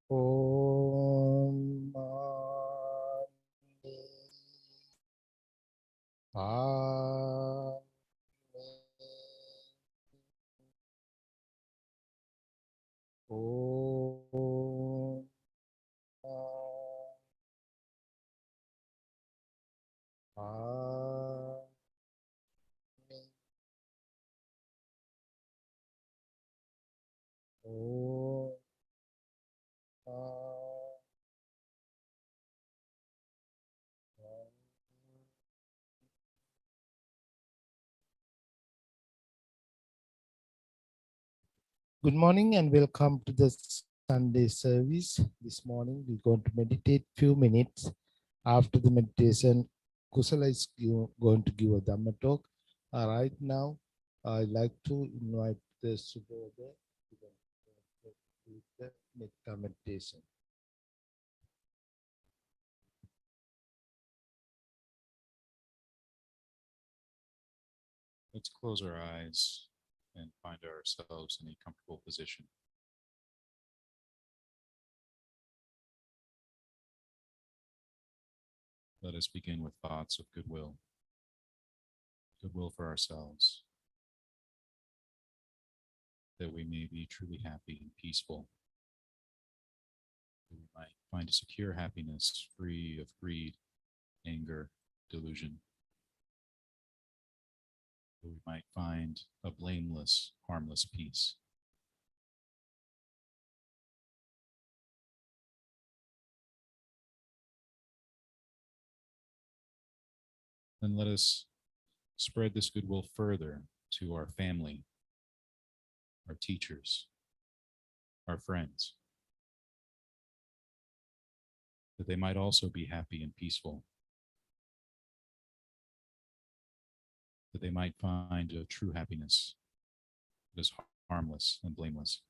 Om Mani Padme Om Padme Om Good morning and welcome to the Sunday service. This morning we're going to meditate few minutes. After the meditation, Kusala is going to give a Dhamma talk. Right now, I'd like to invite the Subodha to the Metta meditation. Let's close our eyes and find ourselves in a comfortable position. Let us begin with thoughts of goodwill for ourselves, that we may be truly happy and peaceful, that we might find a secure happiness free of greed, anger, delusion, that we might find a blameless, harmless peace. Then let us spread this goodwill further to our family, our teachers, our friends, that they might also be happy and peaceful, that they might find a true happiness that is harmless and blameless.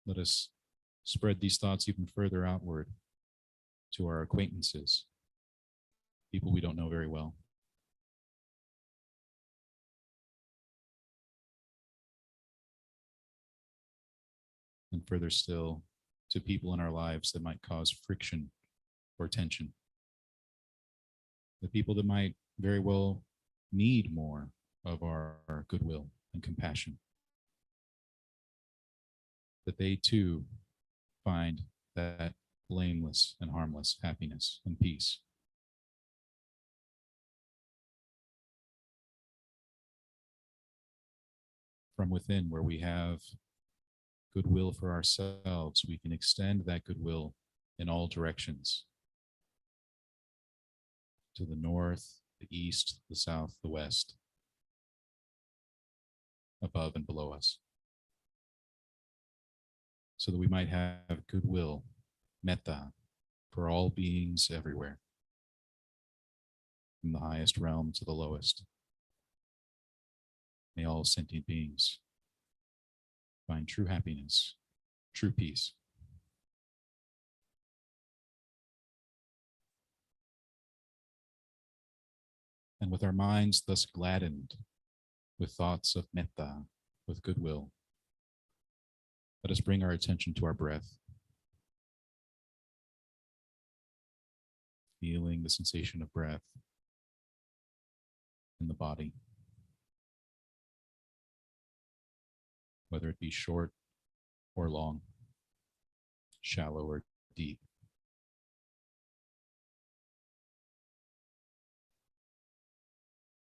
Let us spread these thoughts even further outward to our acquaintances, people we don't know very well. And further still, to people in our lives that might cause friction or tension. The people that might very well need more of our goodwill and compassion. That they too find that blameless and harmless happiness and peace. From within, where we have goodwill for ourselves, we can extend that goodwill in all directions, to the north, the east, the south, the west, above and below us, so that we might have goodwill, metta, for all beings everywhere, from the highest realm to the lowest. May all sentient beings find true happiness, true peace. And with our minds thus gladdened with thoughts of metta, with goodwill, let us bring our attention to our breath, feeling the sensation of breath in the body, whether it be short or long, shallow or deep.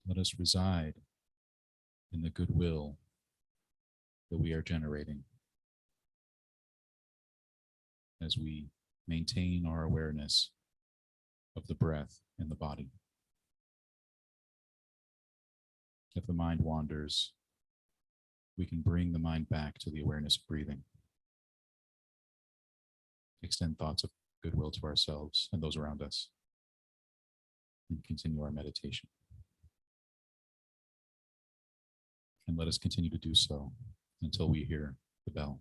Let us reside in the goodwill that we are generating as we maintain our awareness of the breath in the body. If the mind wanders, we can bring the mind back to the awareness of breathing. Extend thoughts of goodwill to ourselves and those around us, and continue our meditation. And let us continue to do so until we hear the bell.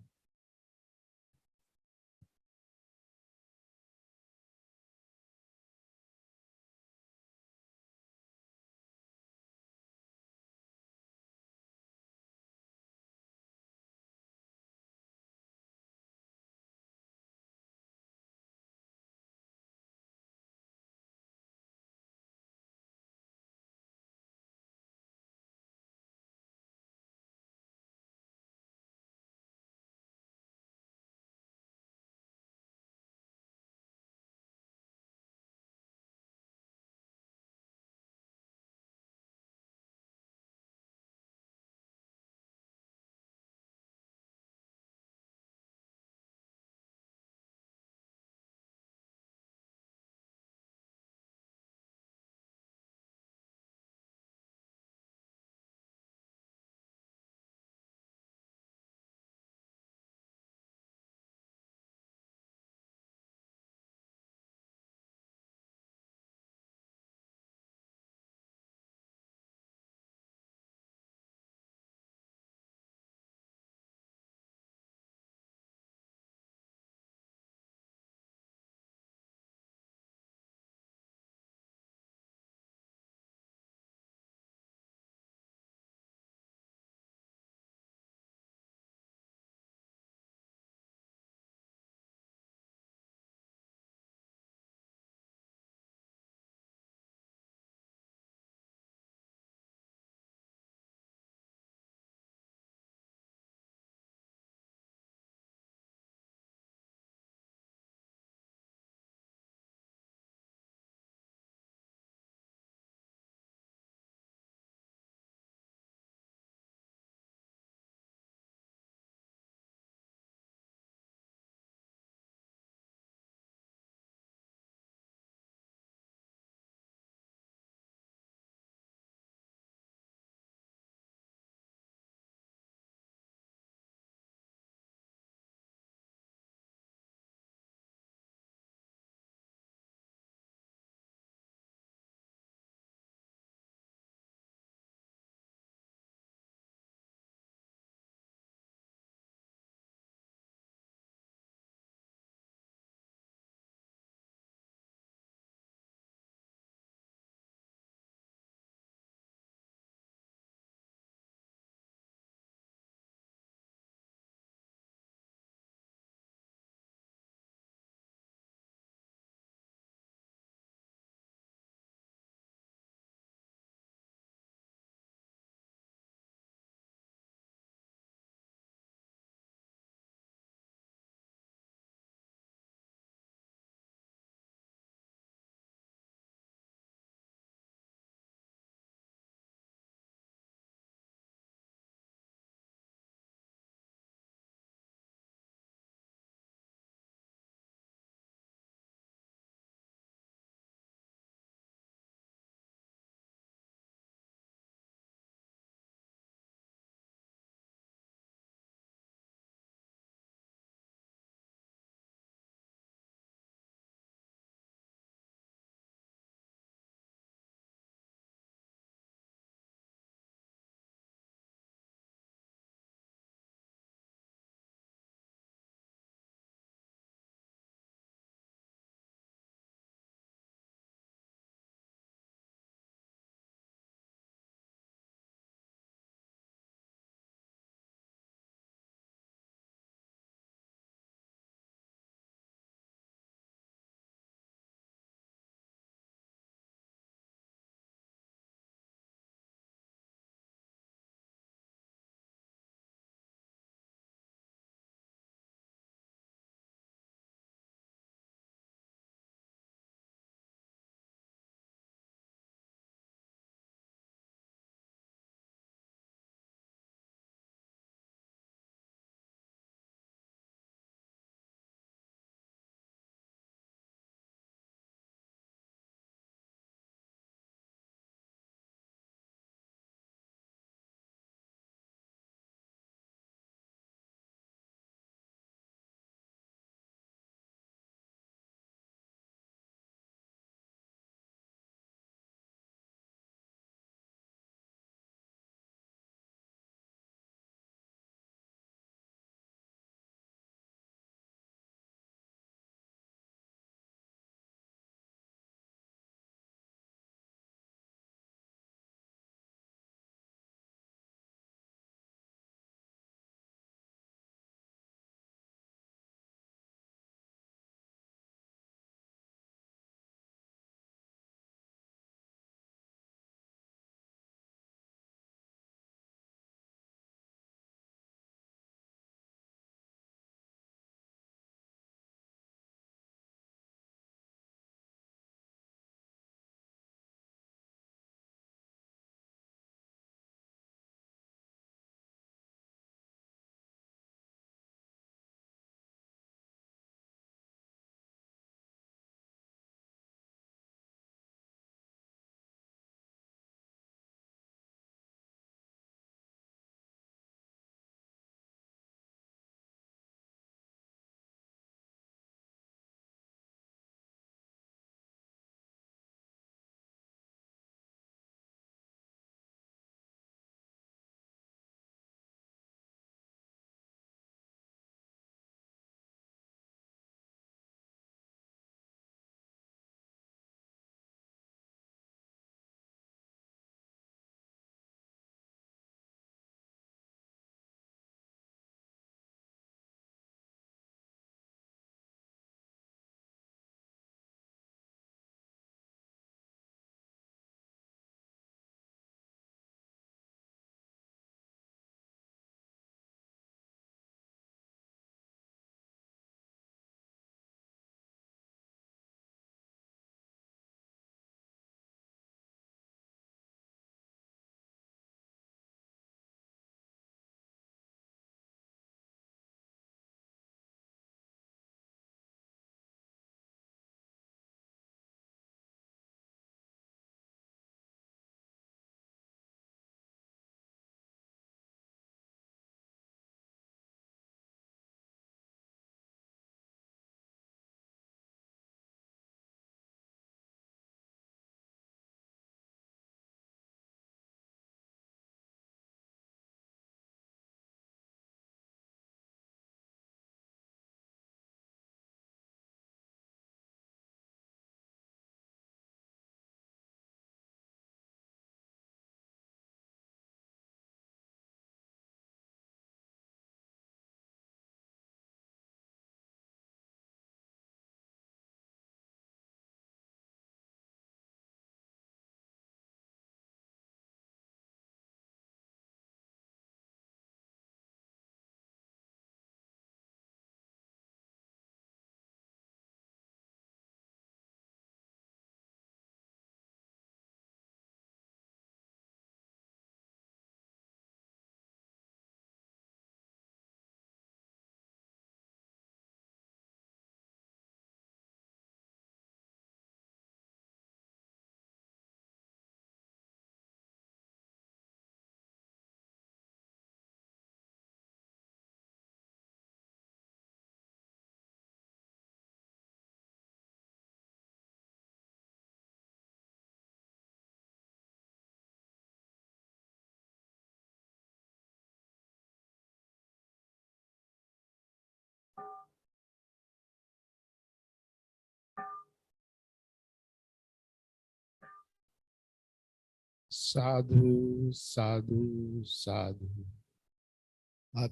Sadhu, sadhu, sadhu.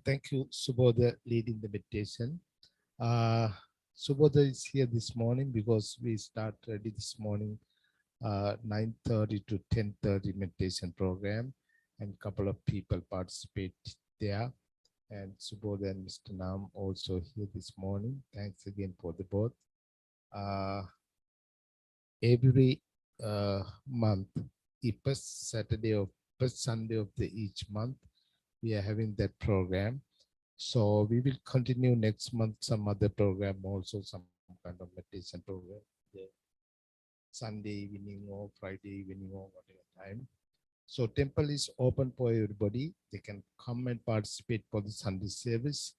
Thank you, Subodha, leading the meditation. Uh, Subodha is here this morning because we start ready this morning, 9:30 to 10:30 meditation program, and couple of people participate there. And Subodha and Mr. Nam also here this morning. Thanks again for the both. Every month, the first Saturday or first Sunday of the each month, we are having that program. So we will continue next month some other program, also some kind of meditation program, the Sunday evening or Friday evening or whatever time. So temple is open for everybody. They can come and participate for the Sunday service.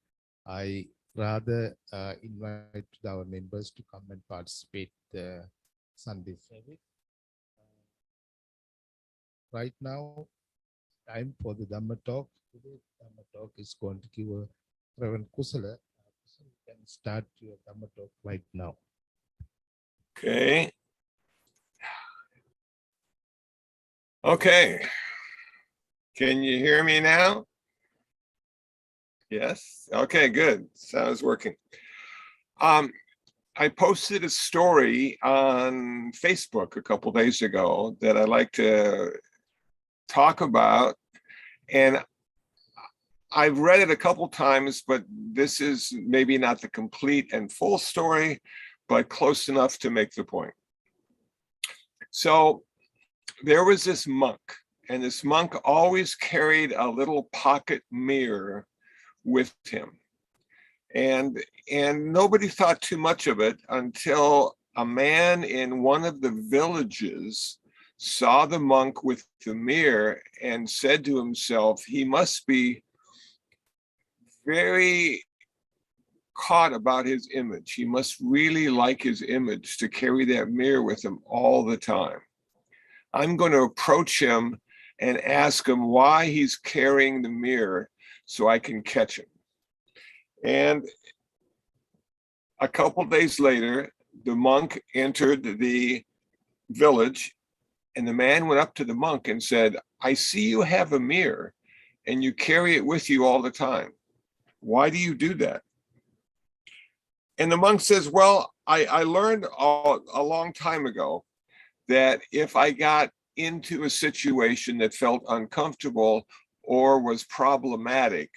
I rather invite our members to come and participate the Sunday service. Right now, time for the Dhamma talk. Today's Dhamma talk is going to give a Reverend Kusala. You can start your Dhamma talk right now. Okay. Okay. Can you hear me now? Yes. Okay, good. Sounds working. I posted a story on Facebook a couple days ago that I'd like to talk about, and I've read it a couple times, but this is maybe not the complete and full story, but close enough to make the point. So there was this monk, and this monk always carried a little pocket mirror with him. And nobody thought too much of it until a man in one of the villages saw the monk with the mirror and said to himself, he must be very caught about his image. He must really like his image to carry that mirror with him all the time. I'm going to approach him and ask him why he's carrying the mirror so I can catch him. And a couple days later, the monk entered the village, and the man went up to the monk and said, I see you have a mirror and you carry it with you all the time. Why do you do that? And the monk says, well, I learned a long time ago that if I got into a situation that felt uncomfortable or was problematic,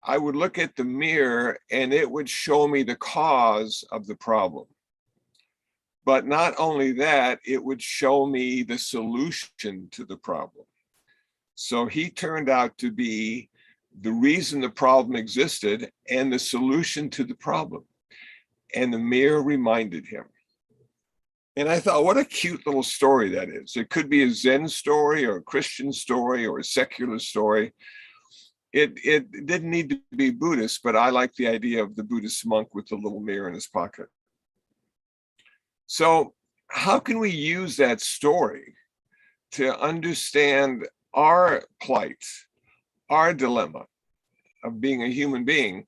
I would look at the mirror and it would show me the cause of the problem. But not only that, it would show me the solution to the problem. So he turned out to be the reason the problem existed and the solution to the problem. And the mirror reminded him. And I thought, what a cute little story that is. It could be a Zen story or a Christian story or a secular story. It didn't need to be Buddhist, but I like the idea of the Buddhist monk with the little mirror in his pocket. So how can we use that story to understand our plight, our dilemma of being a human being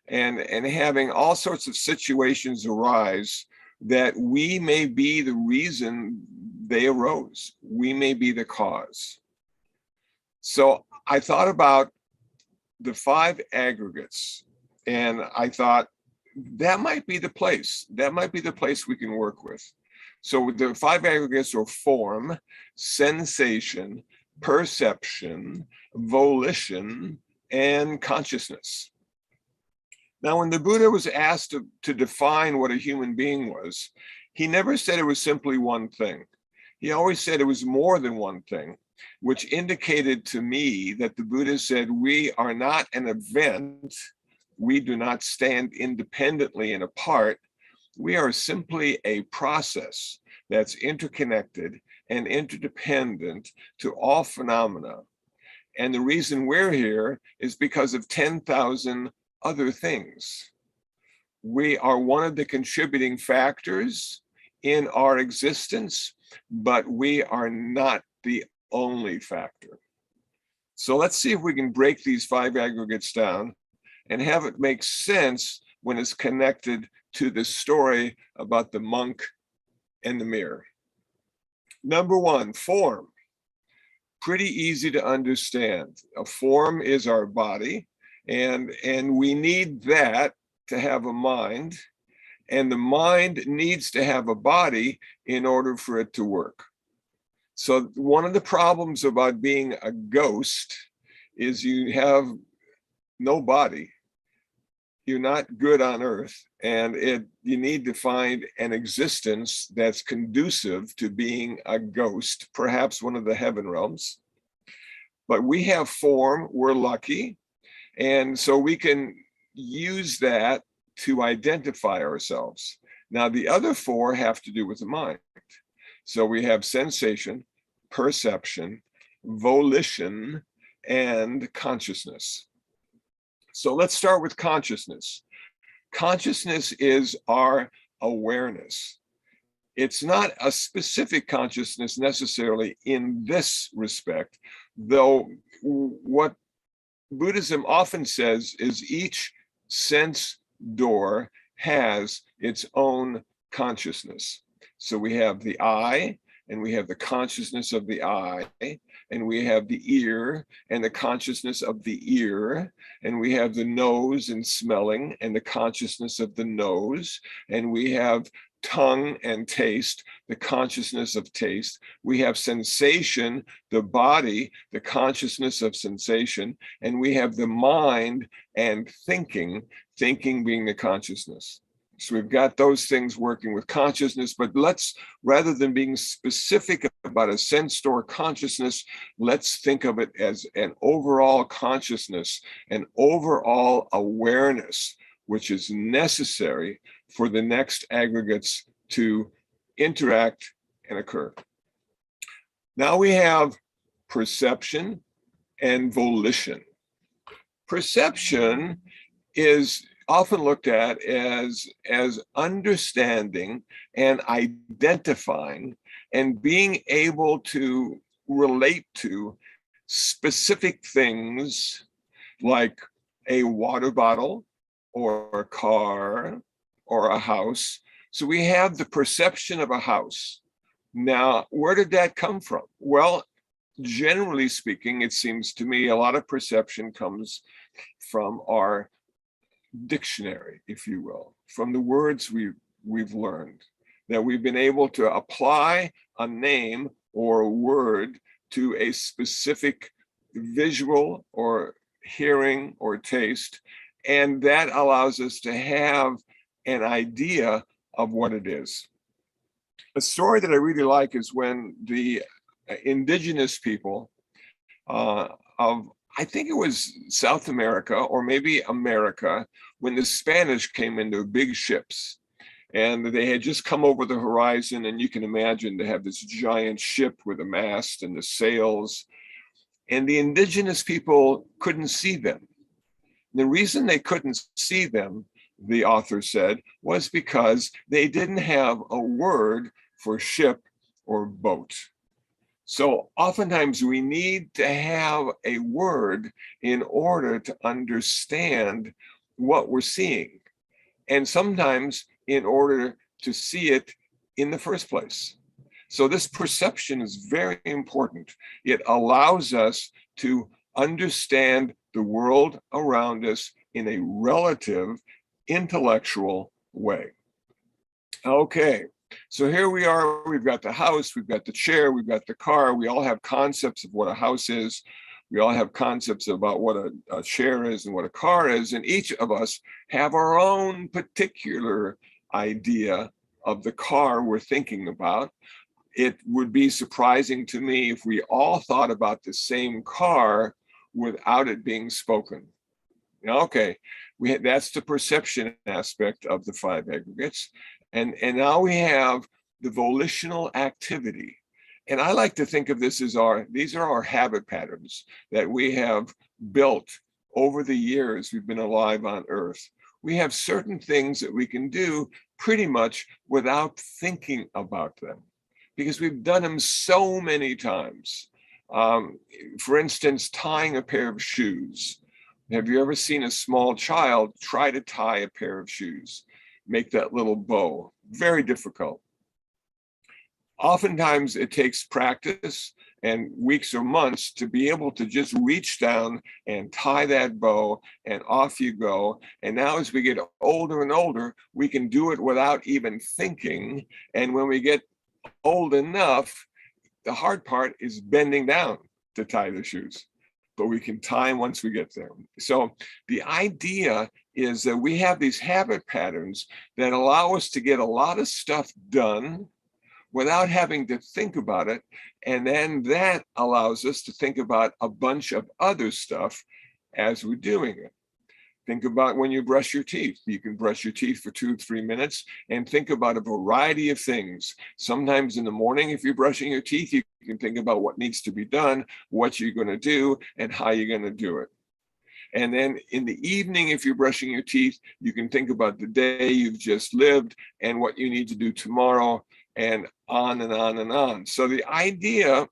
and having all sorts of situations arise that we may be the reason they arose. We may be the cause. So I thought about the 5 aggregates, and I thought that might be the place. That might be the place we can work with. So the 5 aggregates are form, sensation, perception, volition, and consciousness. Now, when the Buddha was asked to define what a human being was, he never said it was simply one thing. He always said it was more than one thing, which indicated to me that the Buddha said, we are not an event. We do not stand independently and apart. We are simply a process that's interconnected and interdependent to all phenomena. And the reason we're here is because of 10,000 other things. We are one of the contributing factors in our existence, but we are not the only factor. So let's see if we can break these 5 aggregates down and have it make sense when it's connected to the story about the monk and the mirror. Number 1, form. pretty easy to understand. A form is our body, and we need that to have a mind, and the mind needs to have a body in order for it to work. So one of the problems about being a ghost is you have no body. You're not good on earth, and you need to find an existence that's conducive to being a ghost, perhaps one of the heaven realms. But we have form, we're lucky, and so we can use that to identify ourselves. Now, the other four have to do with the mind. So we have sensation, perception, volition, and consciousness. So let's start with consciousness. Consciousness is our awareness. It's not a specific consciousness necessarily in this respect, though what Buddhism often says is each sense door has its own consciousness. So we have the eye, and we have the consciousness of the eye, and we have the ear and the consciousness of the ear, and we have the nose and smelling and the consciousness of the nose, and we have tongue and taste, the consciousness of taste. We have sensation, the body, the consciousness of sensation, and we have the mind and thinking being the consciousness. So we've got those things working with consciousness, but let's, rather than being specific about a sense door consciousness, let's think of it as an overall consciousness, an overall awareness, which is necessary for the next aggregates to interact and occur. Now we have perception and volition. Perception is often looked at as understanding and identifying and being able to relate to specific things like a water bottle or a car or a house. So we have the perception of a house. Now, where did that come from? Well, generally speaking, it seems to me a lot of perception comes from our dictionary, if you will, from the words we've learned, that we've been able to apply a name or a word to a specific visual or hearing or taste, and that allows us to have an idea of what it is. A story that I really like is when the indigenous people of, I think it was South America or maybe America, when the Spanish came into big ships, and they had just come over the horizon, and you can imagine they have this giant ship with a mast and the sails, and the indigenous people couldn't see them. The reason they couldn't see them, the author said, was because they didn't have a word for ship or boat. So oftentimes we need to have a word in order to understand what we're seeing, and sometimes in order to see it in the first place. So this perception is very important. It allows us to understand the world around us in a relative intellectual way. Okay. So here we are, we've got the house, we've got the chair, we've got the car. We all have concepts of what a house is. We all have concepts about what a chair is and what a car is. And each of us have our own particular idea of the car we're thinking about. It would be surprising to me if we all thought about the same car without it being spoken. Okay, that's the perception aspect of the five aggregates. And now we have the volitional activity. And I like to think of this as these are our habit patterns that we have built over the years we've been alive on Earth. We have certain things that we can do pretty much without thinking about them, because we've done them so many times. For instance, tying a pair of shoes. Have you ever seen a small child try to tie a pair of shoes? Make that little bow. Very difficult. Oftentimes it takes practice and weeks or months to be able to just reach down and tie that bow, and off you go. And now as we get older and older, we can do it without even thinking. And when we get old enough, the hard part is bending down to tie the shoes, but we can tie them once we get there. So the idea is that we have these habit patterns that allow us to get a lot of stuff done without having to think about it. And then that allows us to think about a bunch of other stuff as we're doing it. Think about when you brush your teeth. You can brush your teeth for 2 or 3 minutes and think about a variety of things. Sometimes in the morning, if you're brushing your teeth, you can think about what needs to be done, what you're going to do, and how you're going to do it. And then in the evening, if you're brushing your teeth, you can think about the day you've just lived and what you need to do tomorrow, and on and on and on. So the idea,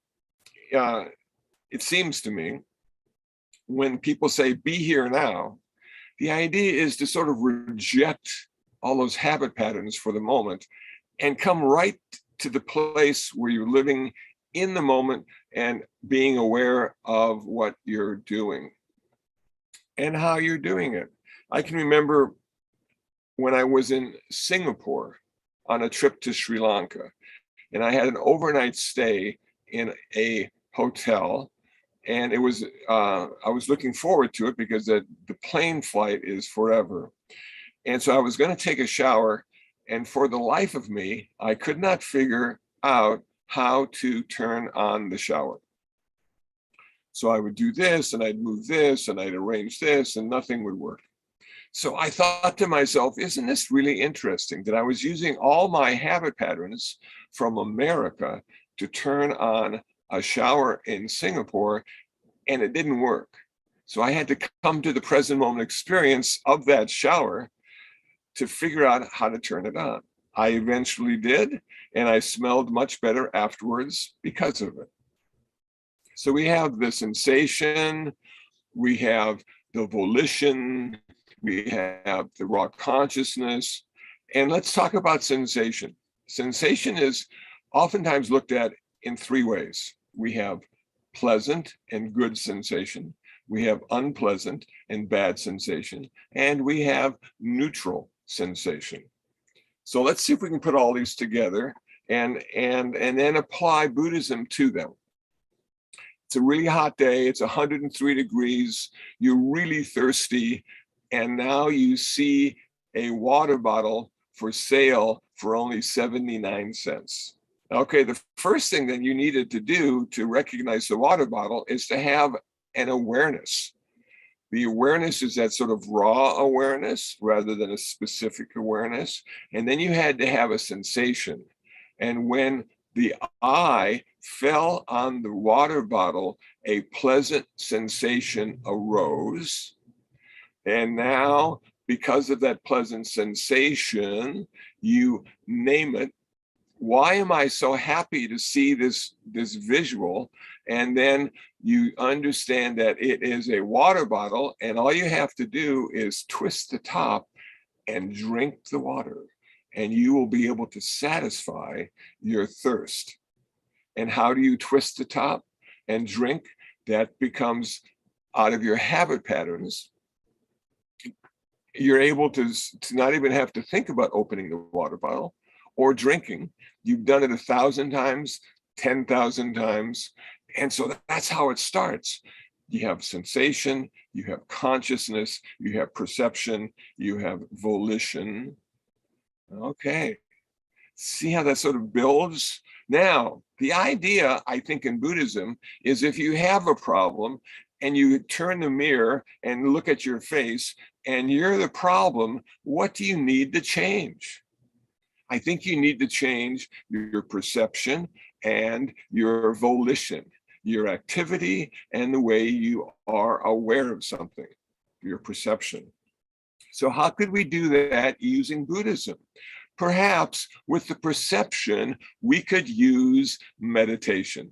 it seems to me, when people say, be here now, the idea is to sort of reject all those habit patterns for the moment and come right to the place where you're living in the moment and being aware of what you're doing and how you're doing it. I can remember when I was in Singapore on a trip to Sri Lanka, and I had an overnight stay in a hotel. And it was, I was looking forward to it because the plane flight is forever. And so I was going to take a shower, and for the life of me, I could not figure out how to turn on the shower. So I would do this, and I'd move this, and I'd arrange this, and nothing would work. So I thought to myself, isn't this really interesting that I was using all my habit patterns from America to turn on a shower in Singapore, and it didn't work. So I had to come to the present moment experience of that shower to figure out how to turn it on. I eventually did, and I smelled much better afterwards because of it. So we have the sensation, we have the volition, we have the raw consciousness, and let's talk about sensation. Sensation is oftentimes looked at in 3 ways. We have pleasant and good sensation, we have unpleasant and bad sensation, and we have neutral sensation. So let's see if we can put all these together and then apply Buddhism to them. It's a really hot day, it's 103 degrees, you're really thirsty, and now you see a water bottle for sale for only 79 cents. Okay, the first thing that you needed to do to recognize the water bottle is to have an awareness. The awareness is that sort of raw awareness rather than a specific awareness. And then you had to have a sensation. And when the eye fell on the water bottle, a pleasant sensation arose. And now, because of that pleasant sensation, you name it. Why am I so happy to see this visual? And then you understand that it is a water bottle, and all you have to do is twist the top and drink the water, and you will be able to satisfy your thirst. And how do you twist the top and drink? That becomes out of your habit patterns. You're able to not even have to think about opening the water bottle or drinking. You've done it 1,000 times, 10,000 times. And so that's how it starts. You have sensation, you have consciousness, you have perception, you have volition. Okay. See how that sort of builds? Now, the idea, I think, in Buddhism is if you have a problem and you turn the mirror and look at your face and you're the problem, what do you need to change? I think you need to change your perception and your volition, your activity and the way you are aware of something, your perception. So how could we do that using Buddhism? Perhaps with the perception, we could use meditation.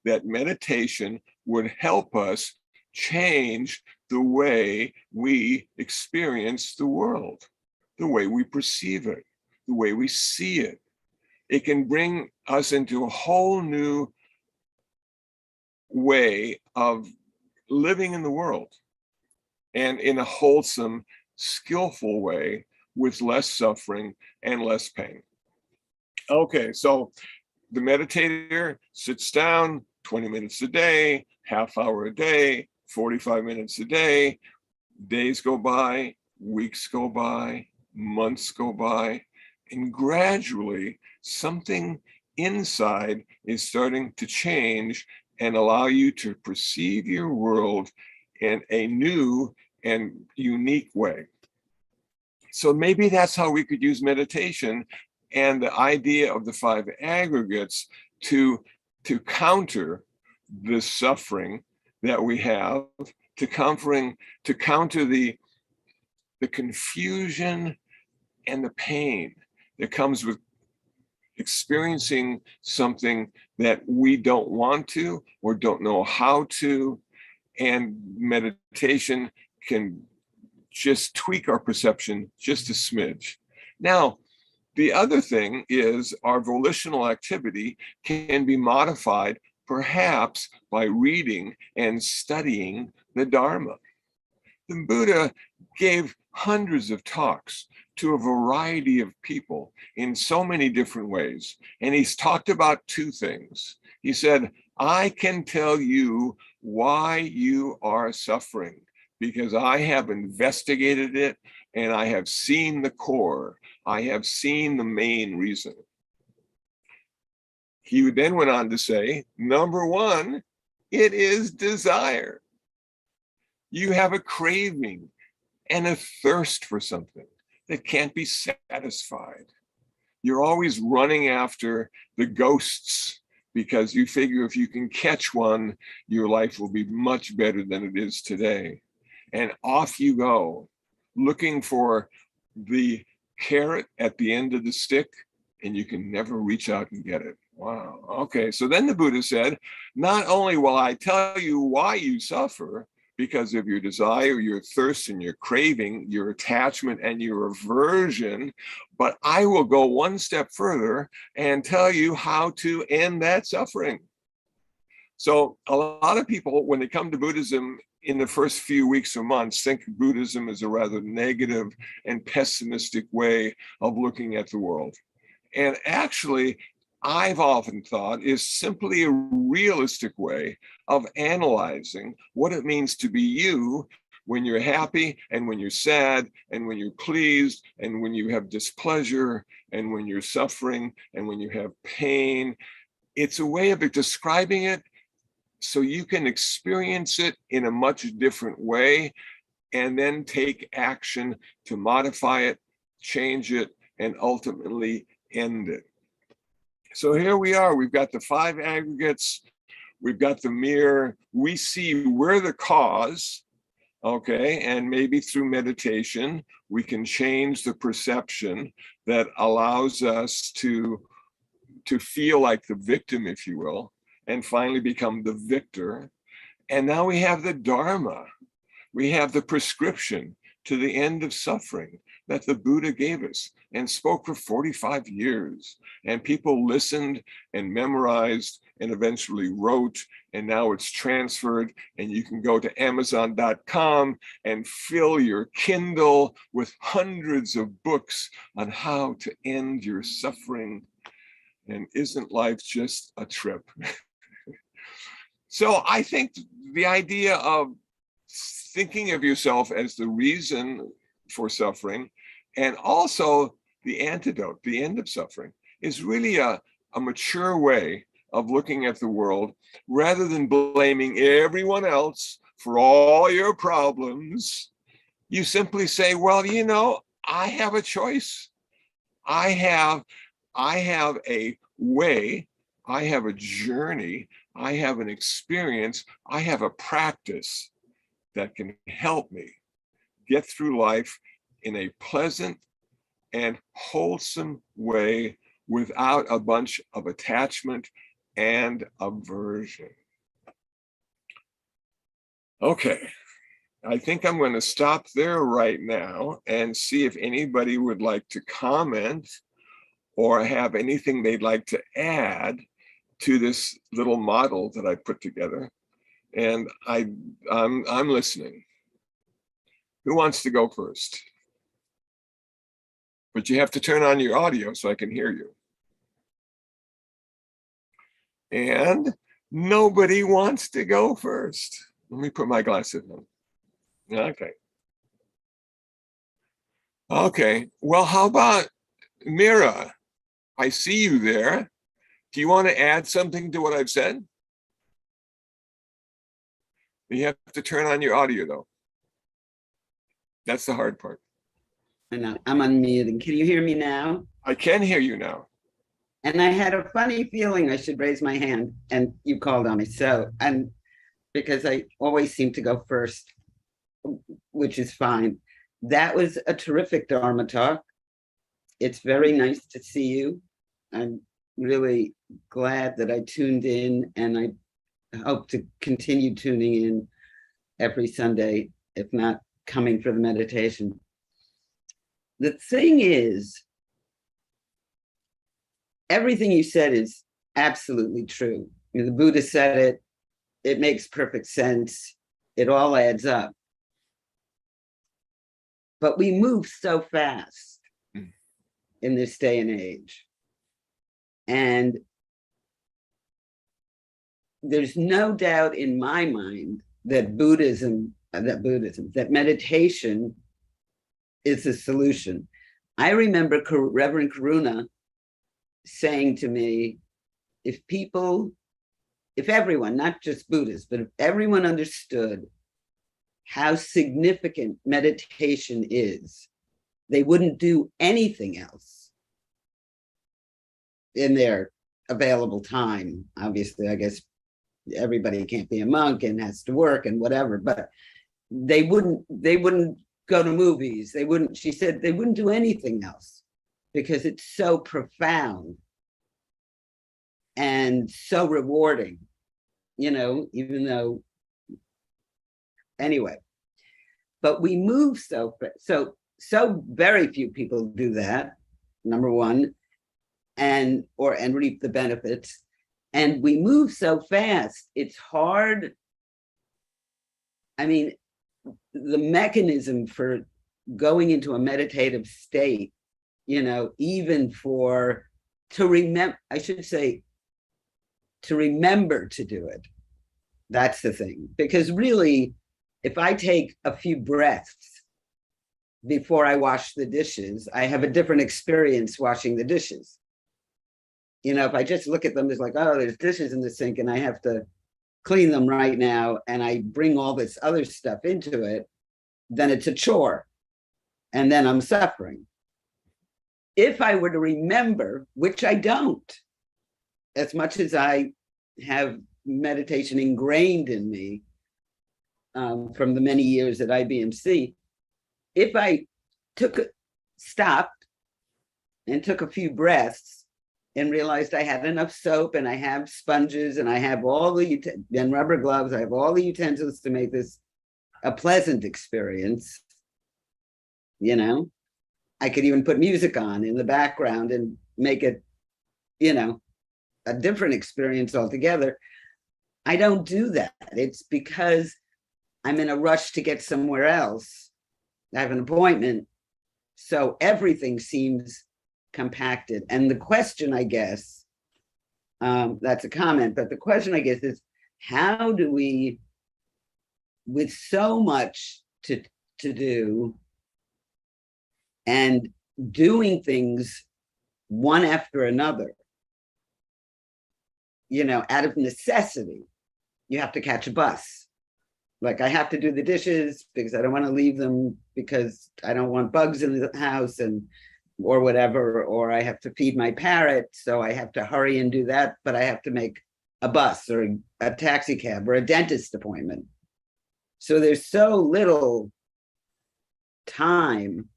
That meditation would help us change the way we experience the world, the way we perceive it, the way we see it. It can bring us into a whole new way of living in the world, and in a wholesome, skillful way with less suffering and less pain. Okay, so the meditator sits down 20 minutes a day, half hour a day, 45 minutes a day. Days go by, weeks go by, months go by, and gradually something inside is starting to change and allow you to perceive your world in a new and unique way. So maybe that's how we could use meditation and the idea of the five aggregates to counter the suffering that we have, to counter the confusion and the pain that comes with experiencing something that we don't want to or don't know how to. And meditation can just tweak our perception just a smidge. Now, the other thing is our volitional activity can be modified perhaps by reading and studying the Dharma. The Buddha gave hundreds of talks to a variety of people in so many different ways. And he's talked about two things. He said, I can tell you why you are suffering, because I have investigated it and I have seen the core. I have seen the main reason. He then went on to say, number one, it is desire. You have a craving and a thirst for something that can't be satisfied. You're always running after the ghosts because you figure if you can catch one, your life will be much better than it is today. And off you go, looking for the carrot at the end of the stick, and you can never reach out and get it. Wow. Okay. So then the Buddha said, not only will I tell you why you suffer because of your desire, your thirst, and your craving, your attachment, and your aversion, but I will go one step further and tell you how to end that suffering. So a lot of people, when they come to Buddhism in the first few weeks or months, think Buddhism is a rather negative and pessimistic way of looking at the world. And actually, I've often thought is simply a realistic way of analyzing what it means to be you when you're happy and when you're sad and when you're pleased and when you have displeasure and when you're suffering and when you have pain. It's a way of describing it so you can experience it in a much different way and then take action to modify it, change it, and ultimately end it. So here we are, we've got the five aggregates, we've got the mirror, we see we're the cause, okay, and maybe through meditation, we can change the perception that allows us to feel like the victim, if you will, and finally become the victor. And now we have the Dharma, we have the prescription to the end of suffering that the Buddha gave us and spoke for 45 years. And people listened and memorized and eventually wrote, and now it's transferred. And you can go to Amazon.com and fill your Kindle with hundreds of books on how to end your suffering. And isn't life just a trip? So I think the idea of thinking of yourself as the reason for suffering and also the antidote, the end of suffering, is really a mature way of looking at the world rather than blaming everyone else for all your problems. You simply say, well, you know, I have a choice. I have a way, I have a journey, I have an experience, I have a practice that can help me get through life in a pleasant and wholesome way without a bunch of attachment and aversion. Okay, I think I'm going to stop there right now and see if anybody would like to comment or have anything they'd like to add to this little model that I put together. And I'm listening. Who wants to go first? But you have to turn on your audio so I can hear you. And nobody wants to go first. Let me put my glasses on. Okay. Okay. Well, how about Mira? I see you there. Do you want to add something to what I've said? You have to turn on your audio, though. That's the hard part. And I'm unmuting. Can you hear me now? I can hear you now. And I had a funny feeling I should raise my hand, and you called on me. So, and because I always seem to go first, which is fine. That was a terrific Dharma talk. It's very nice to see you. I'm really glad that I tuned in, and I hope to continue tuning in every Sunday, if not coming for the meditation. The thing is, everything you said is absolutely true. You know, the Buddha said it, it makes perfect sense. It all adds up. But we move so fast in this day and age. And there's no doubt in my mind that that meditation is the solution. I remember Reverend Karuna saying to me, if everyone, not just Buddhists, but if everyone understood how significant meditation is, they wouldn't do anything else in their available time. Obviously, I guess everybody can't be a monk and has to work and whatever, but they wouldn't go to movies. She said they wouldn't do anything else because it's so profound and so rewarding, even though, anyway, but we move so very few people do that, number one, and reap the benefits. And we move so fast, it's hard. I mean, the mechanism for going into a meditative state, even to remember to do it. That's the thing. Because really, if I take a few breaths before I wash the dishes, I have a different experience washing the dishes. If I just look at them, it's like, oh, there's dishes in the sink and I have to clean them right now, and I bring all this other stuff into it, then it's a chore. And then I'm suffering. If I were to remember, which I don't, as much as I have meditation ingrained in me from the many years at IBMC, if I stopped and took a few breaths and realized I had enough soap and I have sponges and I have all and rubber gloves, I have all the utensils to make this a pleasant experience, I could even put music on in the background and make it, a different experience altogether. I don't do that. It's because I'm in a rush to get somewhere else. I have an appointment. So everything seems compacted. And the question, I guess, that's a comment, but the question, I guess, is how do we, with so much to do and doing things one after another, out of necessity, you have to catch a bus. Like I have to do the dishes because I don't want to leave them because I don't want bugs in the house or whatever, or I have to feed my parrot, so I have to hurry and do that, but I have to make a bus or a taxi cab or a dentist appointment. So there's so little time,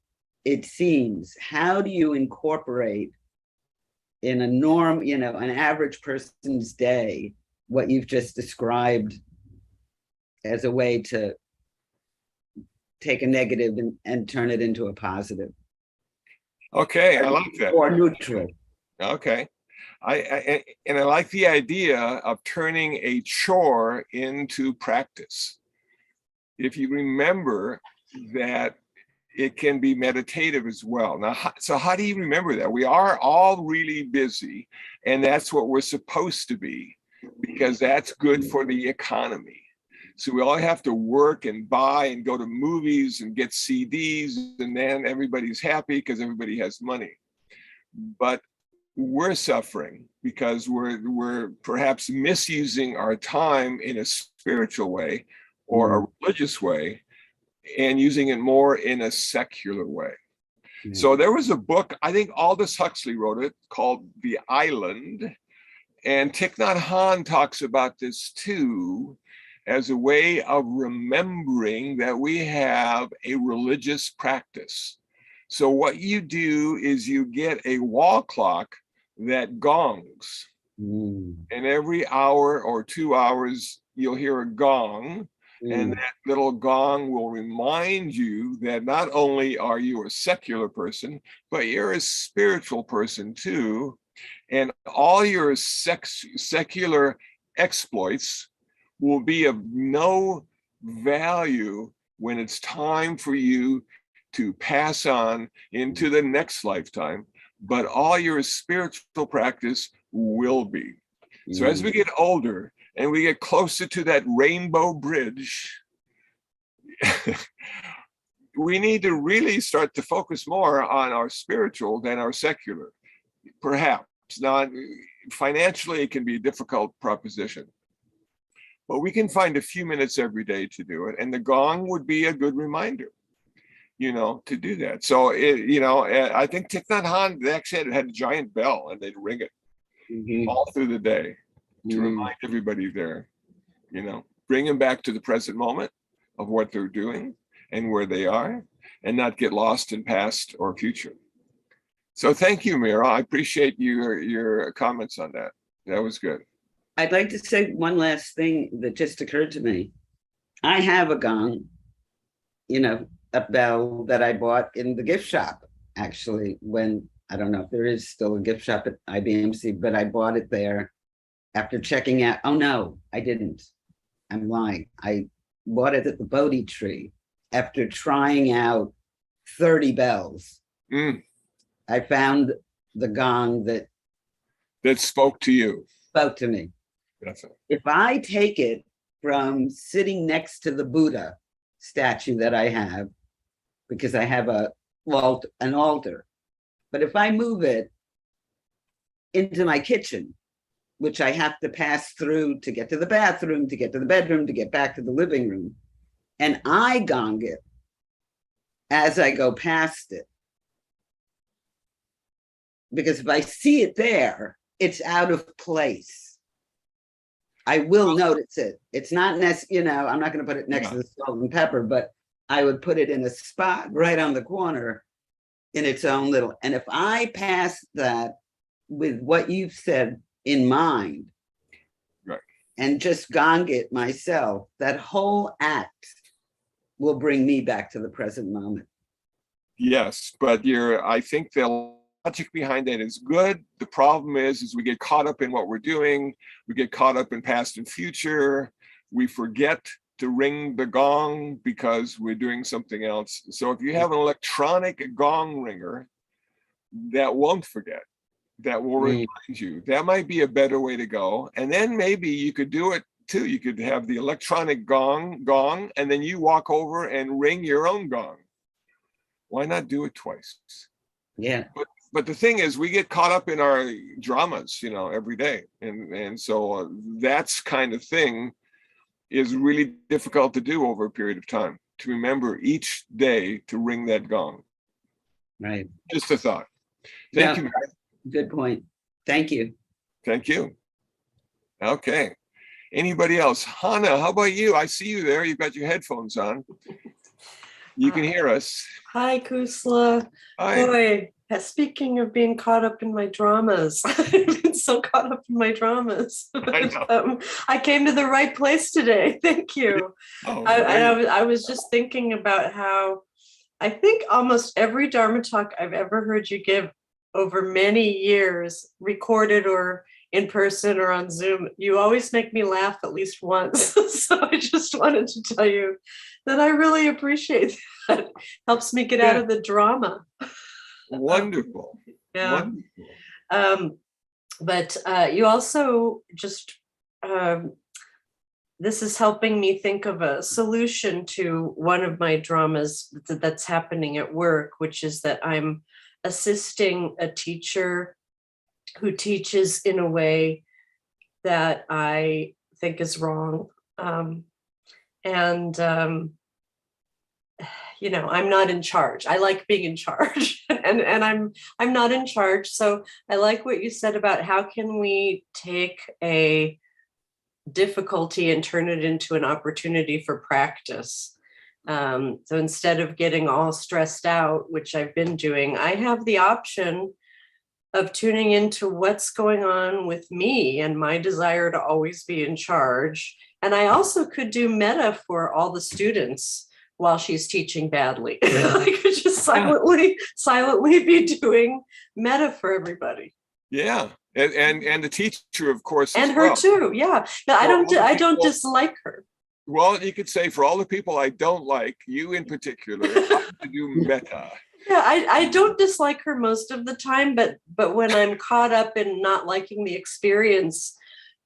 it seems. How do you incorporate in a norm, an average person's day, what you've just described as a way to take a negative and turn it into a positive? Okay, I like that. Or neutral. Okay. And I like the idea of turning a chore into practice. If you remember that it can be meditative as well. Now, so how do you remember that? We are all really busy, and that's what we're supposed to be, because that's good for the economy. So we all have to work and buy and go to movies and get CDs, and then everybody's happy because everybody has money. But we're suffering because we're perhaps misusing our time in a spiritual way or a religious way, and using it more in a secular way. So there was a book, I think Aldous Huxley wrote it, called The Island. And Thich Nhat Hanh talks about this too, as a way of remembering that we have a religious practice. So what you do is you get a wall clock that gongs. And every hour or 2 hours, you'll hear a gong. And that little gong will remind you that not only are you a secular person, but you're a spiritual person too. And all your secular exploits will be of no value when it's time for you to pass on into the next lifetime, but all your spiritual practice will be. So as we get older and we get closer to that rainbow bridge, we need to really start to focus more on our spiritual than our secular. Perhaps not financially, it can be a difficult proposition, but we can find a few minutes every day to do it. And the gong would be a good reminder, to do that. So, I think Thich Nhat Hanh, they actually had a giant bell and they'd ring it all through the day to remind everybody there, bring them back to the present moment of what they're doing and where they are, and not get lost in past or future. So thank you, Mira. I appreciate your comments on that. That was good. I'd like to say one last thing that just occurred to me. I have a gong, a bell that I bought in the gift shop, actually, when, I don't know if there is still a gift shop at IBMC, but I bought it there after checking out. Oh, no, I didn't. I'm lying. I bought it at the Bodhi tree after trying out 30 bells. I found the gong that spoke to you. Spoke to me. Definitely. If I take it from sitting next to the Buddha statue that I have, because I have an altar, but if I move it into my kitchen, which I have to pass through to get to the bathroom, to get to the bedroom, to get back to the living room, and I gong it as I go past it, because if I see it there, it's out of place. I will notice it. It's not necessarily, I'm not going to put it next to the salt and pepper, but I would put it in a spot right on the corner in its own little. And if I pass that with what you've said in mind, right, and just gong it myself, that whole act will bring me back to the present moment. Yes, but I think the logic behind that is good. The problem is we get caught up in what we're doing. We get caught up in past and future. We forget to ring the gong because we're doing something else. So if you have an electronic gong ringer, that won't forget, that will remind you, that might be a better way to go. And then maybe you could do it too. You could have the electronic gong, and then you walk over and ring your own gong. Why not do it twice? Yeah. But the thing is, we get caught up in our dramas, every day. And so that's kind of thing is really difficult to do over a period of time, to remember each day to ring that gong. Right. Just a thought. Thank you. Good point. Thank you. Thank you. Okay. Anybody else? Hannah, how about you? I see you there. You've got your headphones on. You can hear us. Hi, Kusala. Hi. Boy, speaking of being caught up in my dramas, I've been so caught up in my dramas. I know. I came to the right place today. Thank you. I was just thinking about how I think almost every Dharma talk I've ever heard you give over many years, recorded or in person or on Zoom. You always make me laugh at least once. So I just wanted to tell you that I really appreciate that. Helps me get out of the drama. Wonderful. Yeah. Wonderful. But you also just, this is helping me think of a solution to one of my dramas that's happening at work, which is that I'm assisting a teacher who teaches in a way that I think is wrong. You know, I'm not in charge. I like being in charge, and I'm not in charge. So I like what you said about how can we take a difficulty and turn it into an opportunity for practice. So instead of getting all stressed out, which I've been doing, I have the option of tuning into what's going on with me and my desire to always be in charge. And I also could do metta for all the students while she's teaching badly. I could just silently be doing metta for everybody. Yeah. And the teacher, of course, and her too. Yeah. No, I don't dislike her. Well, you could say for all the people I don't like, you in particular, I have to do metta. Yeah, I don't dislike her most of the time, but when I'm caught up in not liking the experience,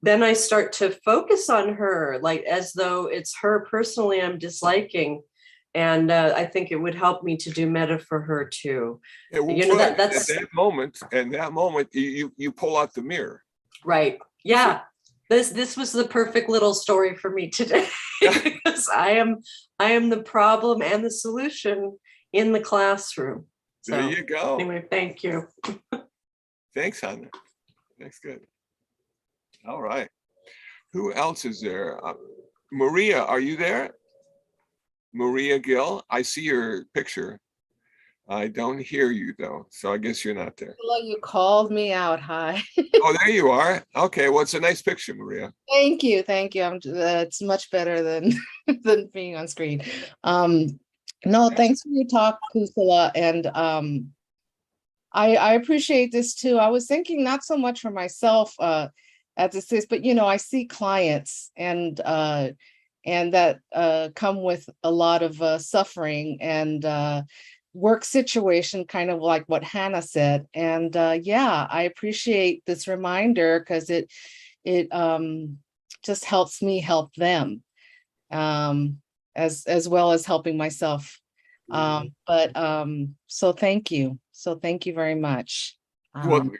then I start to focus on her, like as though it's her personally I'm disliking. And I think it would help me to do metta for her too. You know, that's at that moment, you pull out the mirror. Right. Yeah. This was the perfect little story for me today. Because I am the problem and the solution in the classroom. So, there you go. Anyway, thank you. Thanks, Hannah. That's good. All right. Who else is there? Maria, are you there? Maria Gill, I see your picture. I don't hear you though, so I guess you're not there. Hello, you called me out. Hi. Oh, there you are. Okay, well, it's a nice picture, Maria. Thank you. It's much better than than being on screen. No, thanks for your talk, Kusala, and I appreciate this too. I was thinking not so much for myself as it is, but you know, I see clients and that come with a lot of suffering and work situation, kind of like what Hannah said. And yeah, I appreciate this reminder because it just helps me help them as well as helping myself. So thank you. So thank you very much. Well,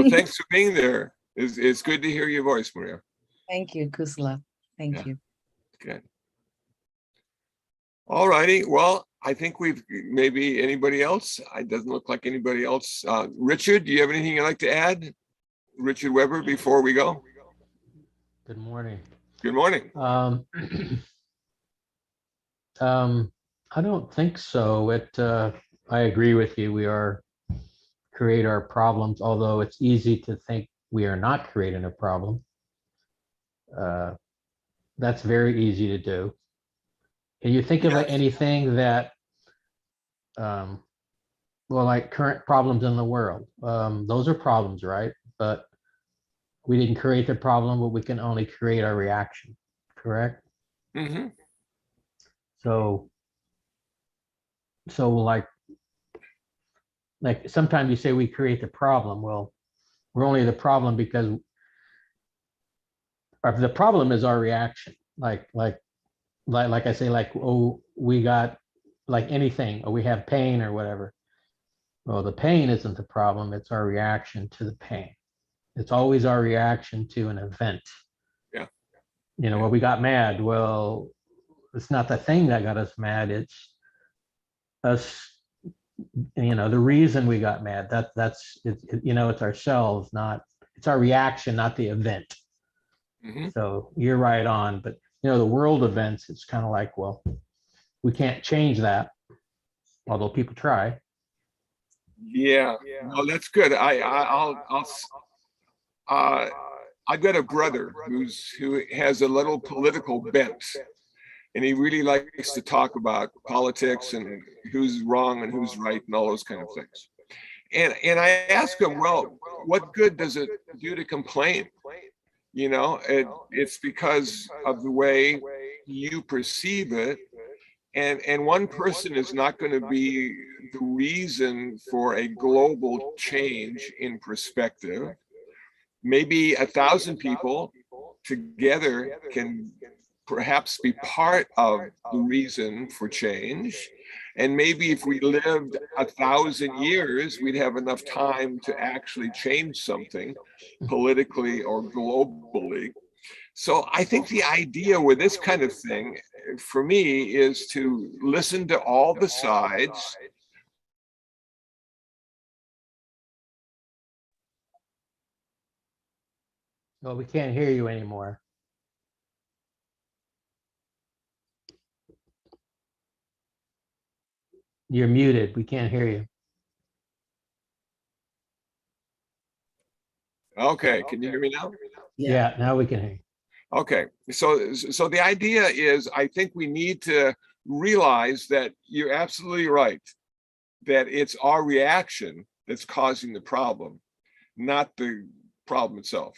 thanks for being there. It's good to hear your voice, Maria. Thank you, Kusala. Thank you. Good. All righty. Well, I think maybe anybody else? It doesn't look like anybody else. Richard, do you have anything you'd like to add? Richard Weber, before we go? Good morning. Good morning. I don't think so. I agree with you. We create our problems, although it's easy to think we are not creating a problem. That's very easy to do. Can you think of anything that, like current problems in the world? Those are problems, right? But we didn't create the problem, but we can only create our reaction, correct? Mm-hmm. So like sometimes you say we create the problem. Well, we're only the problem because the problem is our reaction. Like I say, like, oh, we got like anything, or we have pain or whatever. Well, the pain isn't the problem, it's our reaction to the pain. It's always our reaction to an event. Yeah. You know, well, we got mad. Well, it's not the thing that got us mad, it's us, you know, the reason we got mad. That's you know, it's ourselves, it's our reaction, not the event. Mm-hmm. So you're right on, but you know, the world events, it's kind of like, well, we can't change that, although people try. Yeah. Well, that's good. I've got a brother who has a little political bent, and he really likes to talk about politics and who's wrong and who's right and all those kind of things. And I ask him, well, what good does it do to complain? You know, it's because of the way you perceive it. And one person is not going to be the reason for a global change in perspective. Maybe 1,000 people together can perhaps be part of the reason for change. And maybe if we lived 1,000 years, we'd have enough time to actually change something politically or globally. So I think the idea with this kind of thing, for me, is to listen to all the sides. Well, we can't hear you anymore. You're muted. We can't hear you. Okay, can you hear me now? Yeah, now we can hear you. Okay, so the idea is, I think we need to realize that you're absolutely right, that it's our reaction that's causing the problem, not the problem itself.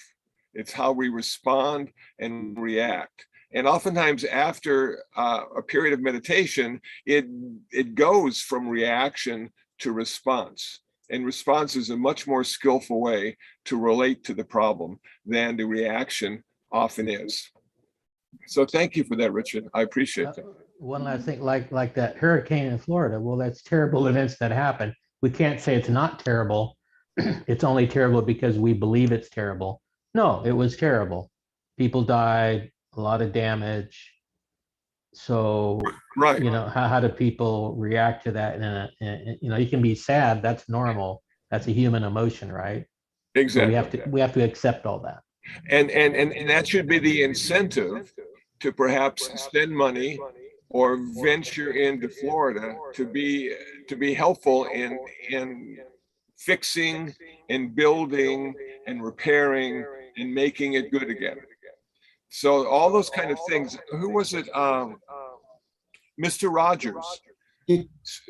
It's how we respond and react. And oftentimes after a period of meditation, it goes from reaction to response. And response is a much more skillful way to relate to the problem than the reaction often is. So thank you for that, Richard. I appreciate that. One last thing, like that hurricane in Florida. Well, that's terrible events that happen. We can't say it's not terrible. It's only terrible because we believe it's terrible. No, it was terrible. People died, a lot of damage. So, Right. you know, how do people react to that? And you know, you can be sad. That's normal. That's a human emotion, right? Exactly. So we have to accept all that. And that should be the incentive to perhaps spend money or venture into Florida to be helpful in fixing and building and repairing and making it good again. So all those kind of things. Who was it? Mr. Rogers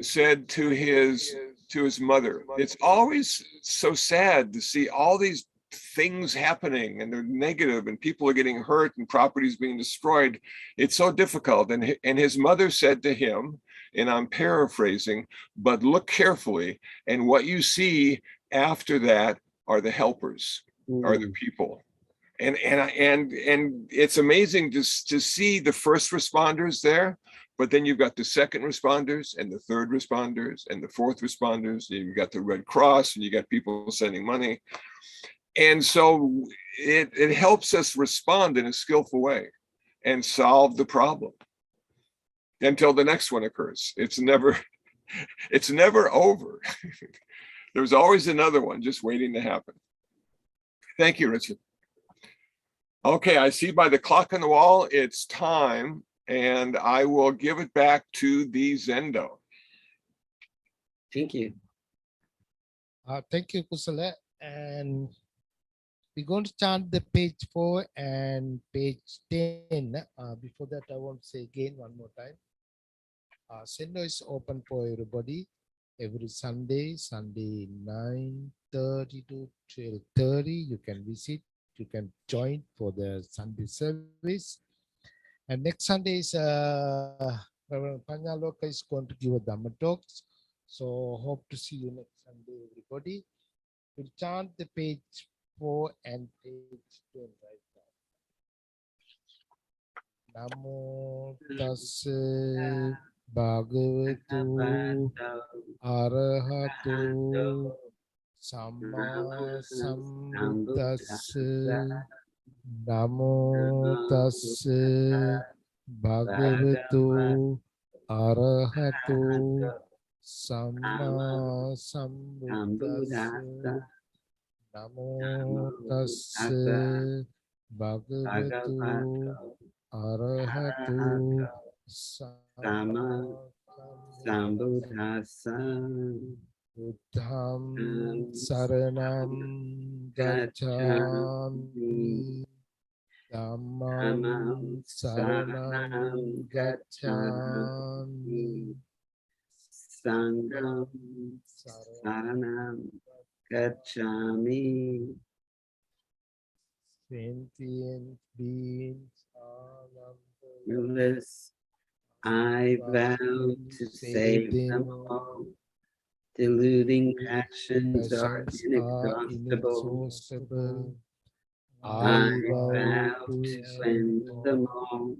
said to his mother, "It's always so sad to see all these things happening and they're negative and people are getting hurt and properties being destroyed. It's so difficult." And his mother said to him, and I'm paraphrasing, "But look carefully, and what you see after that are the helpers, are the people." And it's amazing to see the first responders there, but then you've got the second responders and the third responders and the fourth responders. And you've got the Red Cross and you got people sending money. And so it helps us respond in a skillful way and solve the problem until the next one occurs. It's never over. There's always another one just waiting to happen. Thank you, Richard. Okay, I see by the clock on the wall, it's time, and I will give it back to the Zendo. Thank you. Thank you, Kusala. And we're going to chant the page 4 and page 10. Before that, I want to say again one more time. Zendo is open for everybody every Sunday 9:30 to 12:30. You can visit. You can join for the Sunday service. And next Sunday is Reverend Panyaloka is going to give a Dhamma talks. So hope to see you next Sunday, everybody. We'll chant the page 4 and page 10 right now. Namo tassa bhagavatu arahatu Samma sambuddhassa. Namo tassa bhagavatu arahatu Samma sambuddhassa. Namo tassa bhagavatu arahatu Samma Sambuddhassa. Buddham saranam gacchami. Dhammam saranam gacchami. Sangam Saranam Gacchami. Sentient beings are Rulers, I vow to save them all. Deluding passions are inexhaustible. inexhaustible. I I vow vow to to end end them all. all.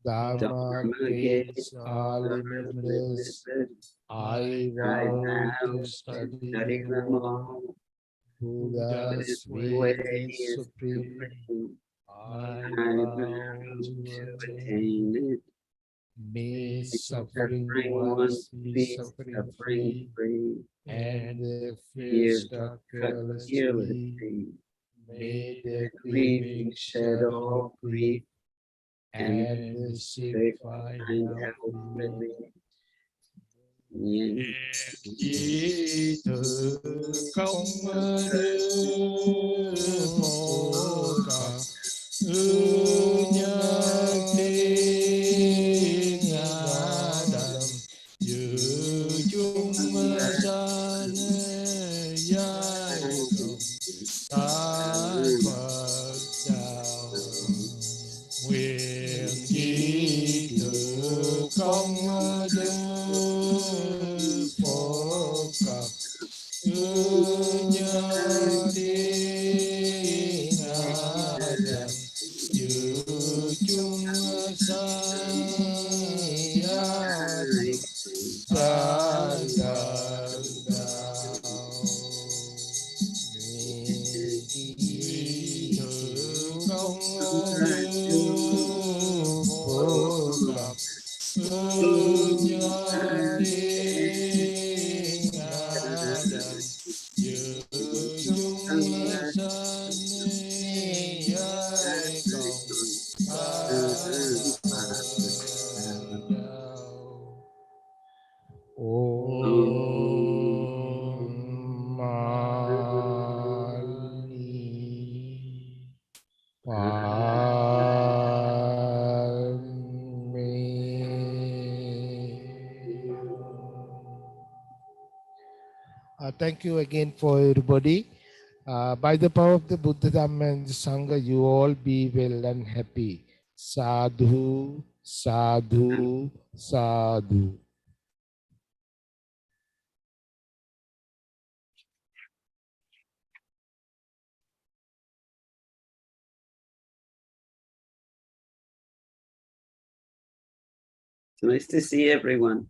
Dharma Dharma gates gates are are limitless. limitless. I I vow vow to to study study them them all. all. Buddha's Buddha's way way is is supreme. supreme. I I vow vow to to attain. attain it. May suffering Suffering ones ones be be suffering suffering free, free. and their fears Fears struck are cut fearlessly. fearlessly. May their Grieving grieving shed shed all all grief, grief, and the sick they find find help help relief. relief. Yin Ý tự công đức phổ cập ư nhân thiên ngã đầm dự chung sanh giai cộng tán Phật chào nguyện di tự công đức phổ cập ư nhân thiên ngã đầm dự chung sanh giai tán Phật đạo ý thử công đức phổ cập ư nhân thiên ngã đầm dự chung sanh giai cộng tán Phật đạo. Om Mani Thank you again for everybody. By the power of the Buddha, Dhamma, and the Sangha, you all be well and happy. Sadhu, sadhu, sadhu. It's nice to see everyone.